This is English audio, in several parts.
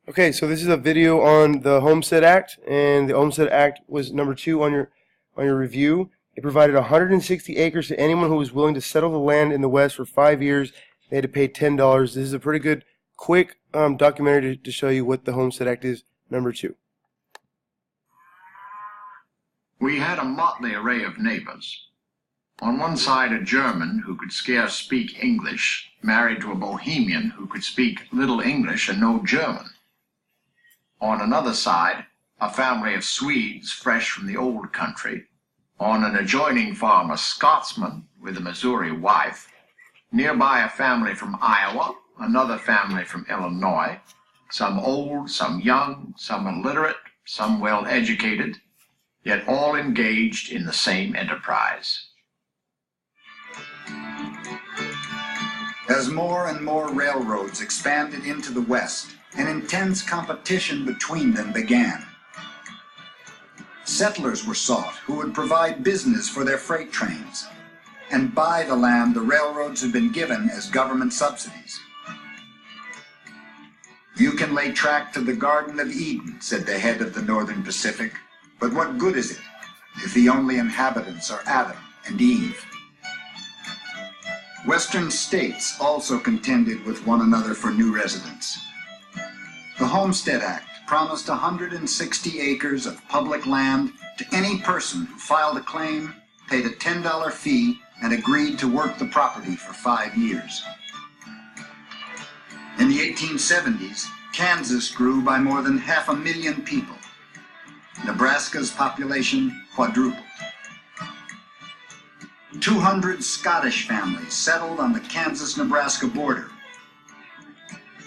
Okay, so this is a video on the Homestead Act, and the Homestead Act was number 2 on your review. It provided 160 acres to anyone who was willing to settle the land in the West for 5 years. They had to pay $10. This is a pretty good, quick documentary to show you what the Homestead Act is, number 2. We had a motley array of neighbors. On one side, a German who could scarce speak English, married to a Bohemian who could speak little English and no German. On another side, a family of Swedes fresh from the old country. On an adjoining farm, a Scotsman with a Missouri wife. Nearby, a family from Iowa, another family from Illinois, some old, some young, some illiterate, some well-educated, yet all engaged in the same enterprise. As more and more railroads expanded into the West, an intense competition between them began. Settlers were sought who would provide business for their freight trains and buy the land the railroads had been given as government subsidies. "You can lay track to the Garden of Eden," said the head of the Northern Pacific, "but what good is it if the only inhabitants are Adam and Eve?" Western states also contended with one another for new residents. The Homestead Act promised 160 acres of public land to any person who filed a claim, paid a $10 fee, and agreed to work the property for 5 years. In the 1870s, Kansas grew by more than 500,000 people. Nebraska's population quadrupled. 200 Scottish families settled on the Kansas-Nebraska border.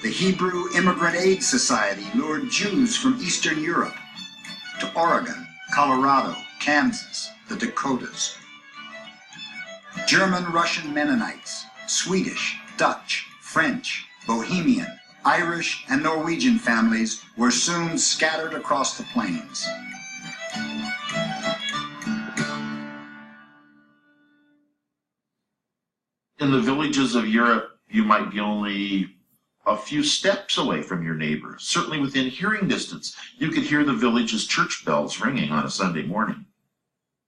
The Hebrew Immigrant Aid Society lured Jews from Eastern Europe to Oregon, Colorado, Kansas, the Dakotas. German-Russian Mennonites, Swedish, Dutch, French, Bohemian, Irish, and Norwegian families were soon scattered across the plains. In the villages of Europe, you might be only a few steps away from your neighbor. Certainly within hearing distance, you could hear the village's church bells ringing on a Sunday morning.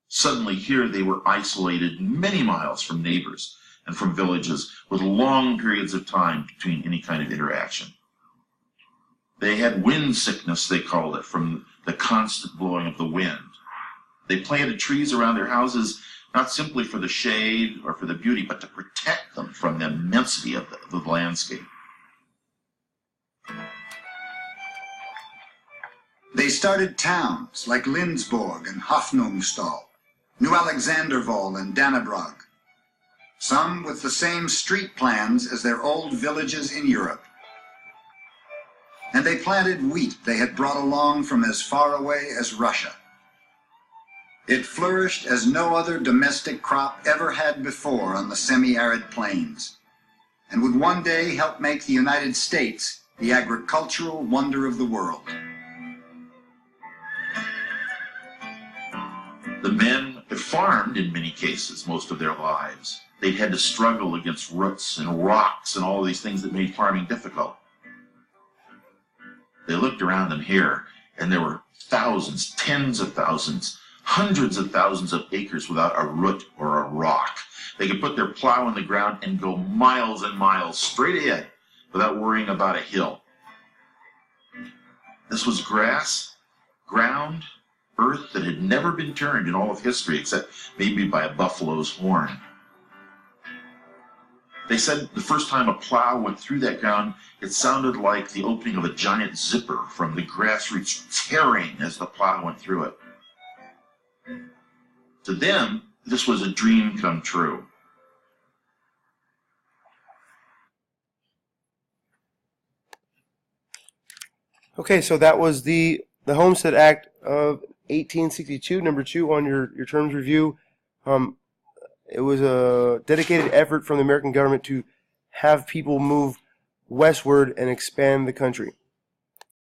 Suddenly here they were isolated many miles from neighbors and from villages with long periods of time between any kind of interaction. They had wind sickness, they called it, from the constant blowing of the wind. They planted trees around their houses not simply for the shade or for the beauty, but to protect them from the immensity of the landscape. They started towns like Lindsborg and Hoffnungstal, New Alexandervall and Dannebrog, some with the same street plans as their old villages in Europe. And they planted wheat they had brought along from as far away as Russia. It flourished as no other domestic crop ever had before on the semi-arid plains, and would one day help make the United States the agricultural wonder of the world. The men had farmed in many cases most of their lives. They'd had to struggle against roots and rocks and all of these things that made farming difficult. They looked around them here, and there were thousands, tens of thousands, hundreds of thousands of acres without a root or a rock. They could put their plow in the ground and go miles and miles straight ahead without worrying about a hill. This was grass, ground, earth that had never been turned in all of history except maybe by a buffalo's horn. They said the first time a plow went through that ground, it sounded like the opening of a giant zipper from the grass roots tearing as the plow went through it. To them, this was a dream come true. Okay, so that was the Homestead Act of 1862, number 2 on your terms review. It was a dedicated effort from the American government to have people move westward and expand the country.